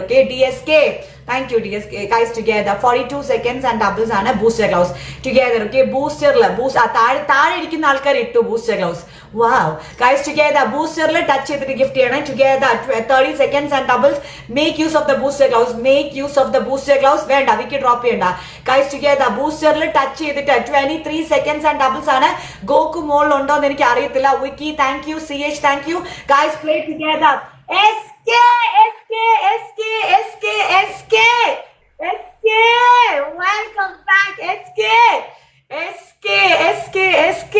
Okay, DSK. Thank you, DSK. Guys, together 42 seconds and doubles ആണ് booster gloves. Together, okay, താഴെ ഇരിക്കുന്ന ആൾക്കാർ ഇട്ടു booster gloves. Wow. Guys, together booster touch ചെയ്തിട്ട് gift ചെയ്യണം. Together 30 seconds and doubles. Make use of the booster gloves. Make use of the booster gloves. വേണ്ട, wiki drop ചെയ്യണ്ട. Guys, together booster touch ചെയ്തിട്ട് 23 seconds and doubles ആണ്. Goku മോൾ ഉണ്ടോ എന്ന് എനിക്ക് അറിയത്തില്ല. Wiki, thank you. CH, thank you. Guys, play together. SK, SK, SK, SK, SK, SK, welcome back, SK, SK, SK, SK,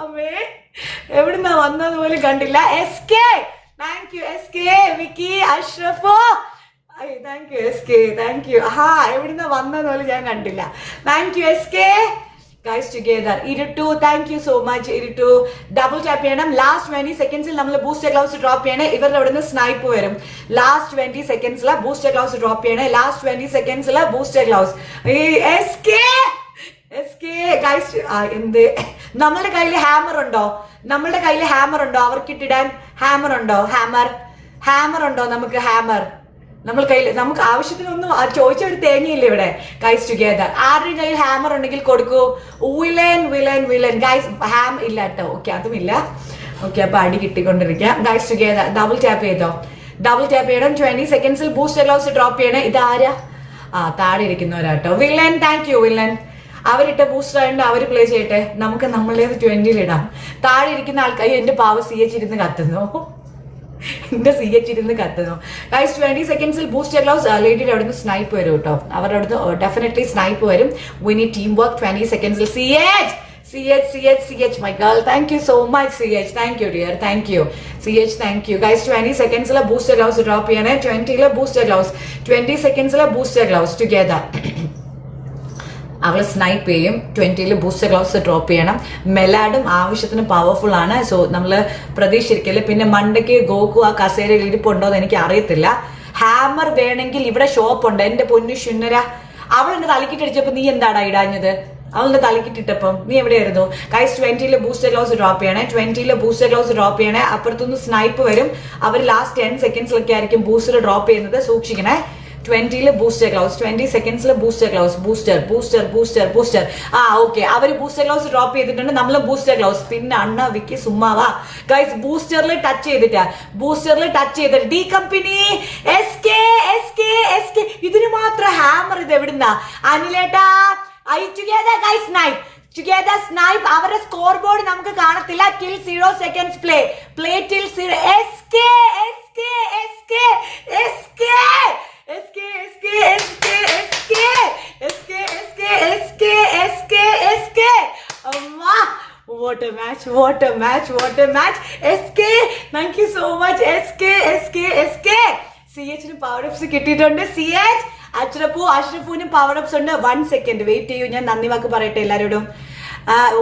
അമ്മേ എവിടുന്നാ വന്നത് പോലും കണ്ടില്ല. SK, thank you, SK, Vicky, അഷ്റഫോ, thank you SK, thank you. എവിടുന്നാ വന്നത് പോലും ഞാൻ കണ്ടില്ല. Thank you SK. Guys, together Iritu, thank you so much Iritu. Double tap ചെയ്യണം. ലാസ്റ്റ് 20 സെക്കൻഡ്സിൽ നമ്മൾ ബൂസ്റ്റർ ഗ്ലൗസ് ഡ്രോപ്പ് ചെയ്യണം. ഇവരുടെ അവിടെ നിന്ന് സ്നൈപ്പ് വരും. ലാസ്റ്റ് 20 സെക്കൻഡ്സിൽ ബൂസ്റ്റർ ഗ്ലൗസ് ഡ്രോപ്പ് ചെയ്യണം. ലാസ്റ്റ് 20 സെക്കൻഡ്സിൽ ബൂസ്റ്റർ ഗ്ലൗസ്. SK ഗൈസ്, എന്ത് നമ്മളുടെ കയ്യിൽ ഹാമർ ഉണ്ടോ? നമ്മളുടെ കയ്യിൽ ഹാമർ ഉണ്ടോ? അവർക്കിട്ടിടാൻ ഹാമർ ഉണ്ടോ? ഹാമർ ഉണ്ടോ? നമുക്ക് ഹാമർ നമ്മൾ കയ്യിൽ, നമുക്ക് ആവശ്യത്തിനൊന്നും ചോദിച്ചൊരു തേങ്ങയില്ല ഇവിടെ. ഗൈസ്, ടുഗെദർ ആരുടെ കയ്യിൽ ഹാമർ ഉണ്ടെങ്കിൽ കൊടുക്കൂ. വിലൻ ഗൈസ്, ഹാം ഇല്ല കേട്ടോ. ഓക്കെ, അതുമില്ല. ഓക്കെ, അപ്പൊ അടി കിട്ടിക്കൊണ്ടിരിക്കുക. ഗൈസ്, ടുഗെദർ ഡബിൾ ടാപ്പ് ചെയ്തോ. ഡബിൾ ടാപ്പ് ചെയ്യണം. 20 സെക്കൻഡ്സിൽ ബൂസ്റ്റർ ഗ്ലൗസ് ഡ്രോപ്പ് ചെയ്യണം. ഇതാരാ? താഴെ ഇരിക്കുന്നവരാട്ടോ. Villain, thank you villain. അവരിട്ട ബൂസ്റ്റർ ആയതുകൊണ്ട് അവർ പ്ലേ ചെയ്യട്ടെ. നമുക്ക് നമ്മളേത് 20 ഇടാം. താഴെ ഇരിക്കുന്ന ആൾക്കാർ എന്റെ പാവ CH ഇരുന്ന് കത്തുന്നു. എന്റെ CH ഇരുന്ന് കത്തുന്നു. ഗൈസ്, 20 സെക്കൻഡ്സിൽ ബൂസ്റ്റർ ഗ്ലൗസ് ലേഡിയുടെ അവിടെ നിന്ന് സ്നൈപ്പ് വരും കേട്ടോ. അവരുടെ അടുത്ത് ഡെഫിനറ്റ്ലി സ്നൈപ്പ് വരും. We need team work. 20 സെക്കൻഡ്സിൽ CH, my girl, thank you so much CH, thank you dear, thank you CH, thank you. Guys, 20 സെക്കൻഡ്സിൽ ബൂസ്റ്റർ ഗ്ലൗസ് ഡ്രോപ്പ് ചെയ്യണേ. 20 ബൂസ്റ്റർ ഗ്ലൗസ്, 20 സെക്കൻഡ്സിൽ ബൂസ്റ്റർ ഗ്ലൗസ്. ടുഗെദർ അവള് snipe ചെയ്യും. 20 booster gloves drop ചെയ്യണം. മെലാഡും ആവശ്യത്തിന് powerful ആണ്. So നമ്മള് പ്രതീക്ഷിക്കല്. പിന്നെ മണ്ടയ്ക്ക് ഗോകു ആ കസേരയിൽ ഇരിപ്പുണ്ടോ എന്ന് എനിക്ക് അറിയത്തില്ല. ഹാമർ വേണമെങ്കിൽ ഇവിടെ ഷോപ്പ് ഉണ്ട്. എന്റെ പൊന്നു ശുന്നര, അവൾ എന്നെ തലക്കിട്ടടിച്ചപ്പോ നീ എന്താടാ ഇടാഞ്ഞത്? അവളുടെ തലക്കിട്ടിട്ടപ്പം നീ എവിടെയായിരുന്നു? ഗൈസ്, 20 ബൂസ്റ്റർ ഗ്ലൗസ് ഡ്രോപ്പ് ചെയ്യണേ. 20 ബൂസ്റ്റർ ഗ്ലൗസ് ഡ്രോപ്പ് ചെയ്യണേ. അപ്പുറത്തുനിന്ന് സ്നൈപ്പ് വരും. അവർ ലാസ്റ്റ് 10 സെക്കൻഡ്സിലൊക്കെ ആയിരിക്കും ബൂസ്റ്റർ ഡ്രോപ്പ് ചെയ്യുന്നത്. സൂക്ഷിക്കണേ. 20 ബൂസ്റ്റർ ഗ്ലൗസ്, 20 സെക്കൻഡ്സിൽ ബൂസ്റ്റർ ഗ്ലൗസ്. ബൂസ്റ്റർ. ഓക്കെ, അവര് ബൂസ്റ്റർ ഗ്ലൗസ് ഡ്രോപ്പ് ചെയ്തിട്ടുണ്ട്. നമ്മൾ ബൂസ്റ്റർ ഗ്ലൗസ്. പിന്നെ അണ്ണ വിക്കി സുമ്മാവാ. ഗൈസ്, ബൂസ്റ്ററിൽ ടച്ച് ചെയ്തിട്ട് ഡി കമ്പനി SK. ഇതിന് മാത്രം ഹാമർ. ഇത് എവിടുന്നാ? അനിലേട്ടാ, ഗൈസ്, സ്നൈപ്പ്. അവരുടെ സ്കോർ ബോർഡ് നമുക്ക് കാണത്തില്ല. Till 0 seconds play till 0. SK. What a match. SK, thank you so much SK. CH ന് പവർ അപ്സ് കിട്ടിയിട്ടുണ്ട്. CH, അഷ്റഫുവിന് പവർ അപ്സ് ഉണ്ട്. 1 സെക്കൻഡ് വെയിറ്റ് ചെയ്യൂ. ഞാൻ നന്ദി വാക്ക് പറയട്ടെ എല്ലാവരോടും.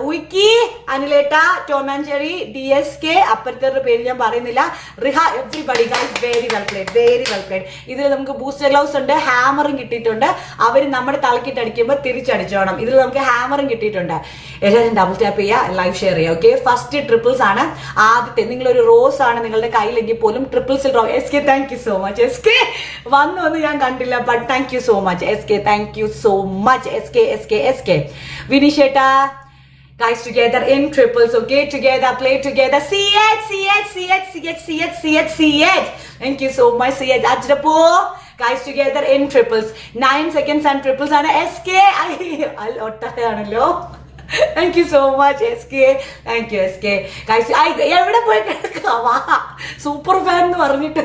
വിക്കി, അനിലേട്ട, ടോം ആൻഡ് ജെറി, DSK, അപ്പുറത്തെ പേര് ഞാൻ പറയുന്നില്ല. Riha, everybody guys, very well played. ഇതിൽ നമുക്ക് ബൂസ്റ്റർ ഗ്ലൗസ് ഉണ്ട്. ഹാമറും കിട്ടിയിട്ടുണ്ട്. അവർ നമ്മുടെ തലക്കിട്ട് അടിക്കുമ്പോൾ തിരിച്ചടിച്ചോണം. ഇതിൽ നമുക്ക് ഹാമറും കിട്ടിയിട്ടുണ്ട്. എല്ലാവരും ഡബിൾ ടാപ്പ് ചെയ്യുക, ലൈവ് ഷെയർ ചെയ്യുക. ഓക്കെ, ഫസ്റ്റ് ട്രിപ്പിൾസ് ആണ്. ആദ്യത്തെ നിങ്ങളൊരു റോസ് ആണ് നിങ്ങളുടെ കയ്യിലെങ്കിൽ പോലും ട്രിപ്പിൾസിൽ draw. SK, thank you so much. SK വന്നു ഞാൻ കണ്ടില്ല, but thank you so much SK, thank you so much SK. വിനീഷേട്ടാ, guys, together in triples, okay, together, play together. CH, thank you so much CH. Ajrapo, guys, together in triples. 9 seconds and triples and SK. I'll ottayanallo. Thank you so much SK. Thank you SK. Guys, എവിടെ പോയി കിടക്കാവാ? Super fan എന്ന് പറഞ്ഞിട്ട്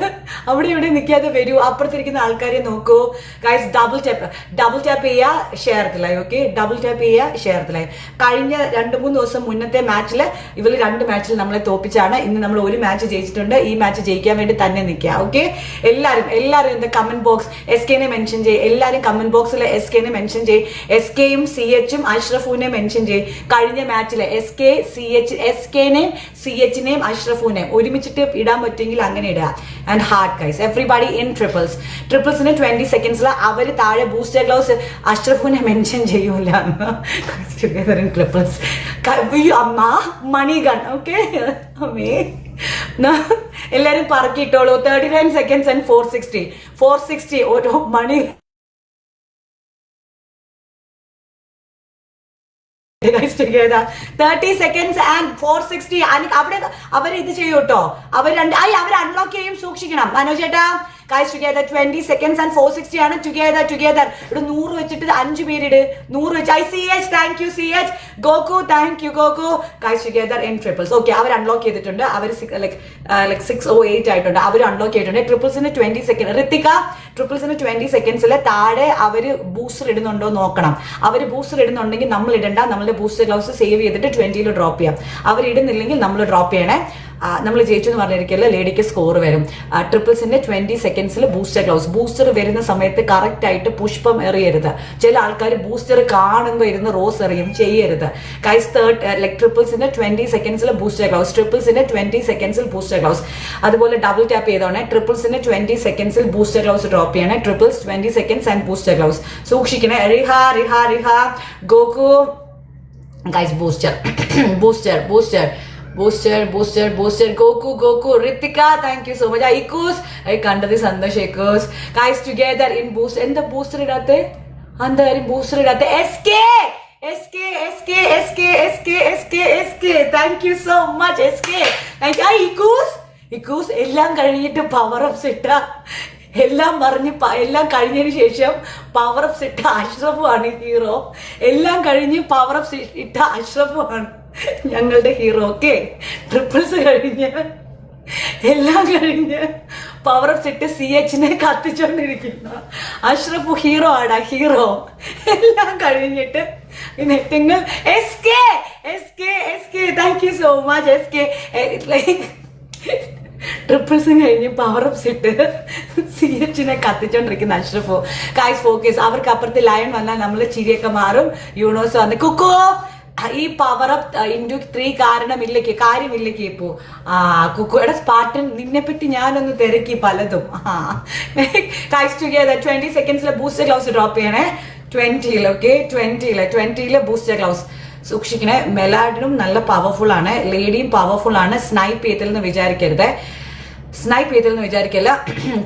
അവിടെ ഇവിടെ നിൽക്കാതെ വരൂ. അപ്പുറത്തിരിക്കുന്ന ആൾക്കാരെ നോക്കൂ. ഗൈസ്, ഡബിൾ ടാപ്പ് ചെയ്യുക, share live. Okay, double tap ചെയ്യുക, ഷെയർ ലൈവ്. കഴിഞ്ഞ 2-3 ദിവസം മുന്നത്തെ മാച്ചിൽ ഇവർ 2 മാച്ചിൽ നമ്മളെ തോപ്പിച്ചാണ്. ഇന്ന് നമ്മൾ 1 മാച്ച് ജയിച്ചിട്ടുണ്ട്. ഈ മാച്ച് ജയിക്കാൻ വേണ്ടി തന്നെ നിൽക്കുക. ഓക്കെ, എല്ലാവരും എന്താ കമന്റ് ബോക്സ് SKനെ മെൻഷൻ ചെയ്യും. എല്ലാവരും കമന്റ് ബോക്സിൽ SKനെ മെൻഷൻ ചെയ്യും. SKയും CHും അഷ്റഫുവിനെ മെൻഷൻ ചെയ്യും. കഴിഞ്ഞ മാച്ചിലെ SKനെയും CHനെയും അഷ്റഫുനെയും ഒരുമിച്ചിട്ട് ഇടാൻ പറ്റുമെങ്കിൽ അങ്ങനെ ഇടുക. And hard guys, everybody in ട്രിപ്പിൾസിന് 20 സെക്കൻഡ്സിൽ അവർ താഴെ ബൂസ്റ്റർ ഗ്ലൗസ് അഷ്റഫുനെ മെൻഷൻ ചെയ്യൂല. ട്രിപ്പിൾസ് അമ്മ മണി ഗൺ. ഓക്കെ, അമ്മേ എല്ലാരും പറക്കിയിട്ടോളൂ. 39 seconds and 460 ഓരോ മണി. Guys together 30 seconds and 460. അവിടെ അവർ ഇത് ചെയ്യൂട്ടോ, അവർ അൺലോക്ക് ചെയ്യും, സൂക്ഷിക്കണം. മനോജ് ചേട്ടാ guys together 20 seconds and 460 ആണ്. together ഇവിടെ 100 വെച്ചിട്ട് 5 പേരിട്, 100 വെച്ച്. CH thank you CH. Goku thank you Goku. guys together in triples. Okay, അവർ അൺലോക്ക് ചെയ്തിട്ടുണ്ട്. അവർ ലൈക് 608 ആയിട്ടുണ്ട്. അവർ അൺലോക്ക് ചെയ്തിട്ടുണ്ട്. ട്രിപ്പിൾസിന് 20 സെക്കൻഡ്. ഋത്തിക ട്രിപ്പിൾസിന് 20 സെക്കൻഡ്സിൽ താഴെ അവര് ബൂസ്റ്റർ ഇടുന്നുണ്ടോ നോക്കണം. അവർ ബൂസ്റ്റർ ഇടുന്നുണ്ടെങ്കിൽ നമ്മൾ ഇടണ്ട, നമ്മളുടെ ബൂസ്റ്റർ ഗ്ലൗസ് സേവ് ചെയ്തിട്ട് 20 ഡ്രോപ്പ് ചെയ്യാം. അവർ ഇടുന്നില്ലെങ്കിൽ നമ്മൾ ഡ്രോപ്പ് ചെയ്യണേ. നമ്മൾ ജയിച്ചു എന്ന് പറഞ്ഞിരിക്കില്ല, ലേഡിക്ക് സ്കോർ വരും. ട്രിപ്പിൾസിന്റെ 20 സെക്കൻഡ്സിൽ ബൂസ്റ്റർ ഗ്ലൗസ്. ബൂസ്റ്റർ വരുന്ന സമയത്ത് കറക്റ്റ് ആയിട്ട് പുഷ്പം എറിയരുത്. ചില ആൾക്കാർ ബൂസ്റ്റർ കാണുമ്പോൾ ഇരുന്ന് റോസ് എറിയും, ചെയ്യരുത്. ഗൈസ് ട്രിപ്പിൾസിന്റെ 20 സെക്കൻഡ്സിൽ ബൂസ്റ്റർ ഗ്ലൗസ്. ട്രിപ്പിൾസിന്റെ 20 സെക്കൻഡ്സിൽ ബൂസ്റ്റർ ഗ്ലൗസ്. അതുപോലെ ഡബിൾ ടാപ്പ് ചെയ്തോണേ. ട്രിപ്പിൾസിന്റെ 20 സെക്കൻഡ്സിൽ ബൂസ്റ്റർ ഗ്ലൗസ് ഡ്രോപ്പ് ചെയ്യണേ. Triples 20 seconds and booster gloves സൂക്ഷിക്കണേ. റിഹ Goku guys booster booster Goku Rithika thank you so much. ഐക്കൂസ് കണ്ടത് സന്തോഷ്. ഐക്കൂസ് ഗൈസ് ടുഗെദർ ഇൻ ബൂസ്റ്റർ. എന്താ ബൂസ്റ്റർ ഇടാത്തെ? എന്താ കാര്യം ബൂസ്റ്റർ ഇടാത്തെ? SK thank you so much. SK thank you. ഇക്കൂസ് എല്ലാം കഴിഞ്ഞിട്ട് പവർ അപ്സ് ഇട്ട, എല്ലാം കഴിഞ്ഞതിന് ശേഷം പവർ അപ്സ് ഇട്ട അഷ്റഫുമാണ് ഹീറോ. എല്ലാം കഴിഞ്ഞ് പവർ അപ്സ് ഇട്ട അഷ്റഫുമാണ് ഞങ്ങളുടെ ഹീറോ. ഓക്കെ, ട്രിപ്പിൾസ് എല്ലാം കഴിഞ്ഞ് പവർ അപ്സ് ഇട്ട് CHനെ കത്തിച്ചോണ്ടിരിക്കുന്ന അഷ്റഫ് ഹീറോ ആടാ, ഹീറോ. എല്ലാം കഴിഞ്ഞിട്ട് നിങ്ങൾ SK thank you so much. SK ട്രിപ്പിൾസും കഴിഞ്ഞ് പവർ അപ്സ് ഇട്ട് CHനെ കത്തിച്ചോണ്ടിരിക്കുന്ന അഷ്റഫോ. Guys focus. അവർക്ക് അപ്പുറത്ത് ലയൺ വന്നാൽ നമ്മൾ ചിരിയൊക്കെ മാറും. യൂണോസ് വന്ന് കുക്കോ ഈ പവർ അപ്പ് *3 കാര്യമില്ലേക്ക് ഇപ്പോ കുക്കുയുടെ സ്പാർട്ടൻ നിന്നെ പറ്റി ഞാനൊന്ന് തിരക്കി പലതും. ഗൈസ് ടുഗെദർ 20 സെക്കൻഡ്സിലെ ബൂസ്റ്റർ ഗ്ലൗസ് ഡ്രോപ്പ് ചെയ്യണേ. 20 ഓക്കെ, 20 ബൂസ്റ്റർ ഗ്ലൗസ് സൂക്ഷിക്കണേ. മെലാഡിനും നല്ല പവർഫുൾ ആണ്, ലേഡിയും പവർഫുൾ ആണ്. സ്നൈപ്പ് ചെയ്തില്ലെന്ന് വിചാരിക്കരുത്.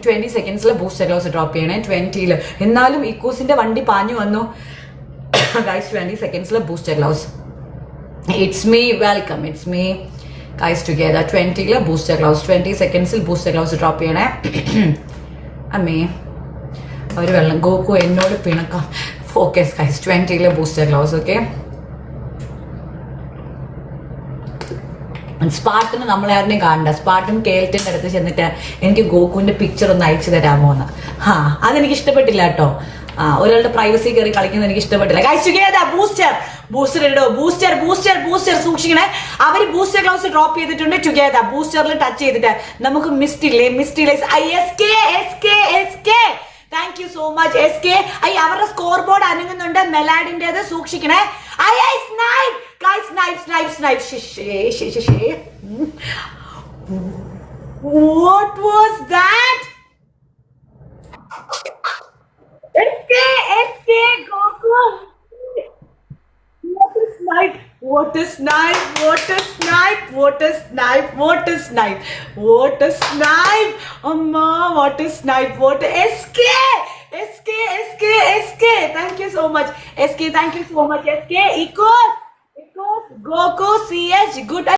20 സെക്കൻഡ്സിൽ ബൂസ്റ്റർ ഗ്ലൗസ് ഡ്രോപ്പ് ചെയ്യണേ. 20 എന്നാലും ഇക്കൂസിന്റെ വണ്ടി പാഞ്ഞു വന്നു. ഗൈസ് 20 സെക്കൻഡ്സിൽ booster gloves. It's me welcome. It's me guys together 20 booster gloves. 20 സെക്കൻഡ്സിൽ ബൂസ്റ്റർ ഗ്ലൗസ് ഡ്രോപ്പ് ചെയ്യണേ. അമ്മേ ഒരു വെള്ളം. ഗോകു എന്നോട് പിണക്കാം. Focus guys. 20 booster gloves. Okay, സ്പാർട്ടിന് നമ്മളാരുടെയും കാണണ്ട. സ്പാർട്ടിൻ കേൾറ്റിന്റെ അടുത്ത് ചെന്നിട്ട് എനിക്ക് ഗോകുവിന്റെ പിക്ചർ ഒന്ന് അയച്ചു തരാമോ എന്ന്. അതെനിക്ക് ഇഷ്ടപ്പെട്ടില്ല കേട്ടോ. ഒരാളുടെ പ്രൈവസി കയറി കളിക്കുന്നത് എനിക്ക് ഇഷ്ടപ്പെട്ടില്ല. ബൂസ്റ്റർ ഇടോ. ബൂസ്റ്റർ സൂക്ഷിക്കണേ. അവര് ബൂസ്റ്റർ ഗ്ലൗസ് ഡ്രോപ്പ് ചെയ്തിട്ടുണ്ട്. ടുഗെദർ ബൂസ്റ്ററിൽ ടച്ച് ചെയ്തിട്ട് നമുക്ക് മിസ്റ്റില്ലേ. Thank you so much. SK അവരുടെ സ്കോർ ബോർഡ് അനങ്ങുന്നുണ്ട്. മെലാഡിന്റേത് സൂക്ഷിക്കണേ. Snipe. What was that? SK Goku. What a snipe. Amma, what a snipe. SK. Thank you so much. SK, thank you so much. SK, Ikos, Goku, CH, good.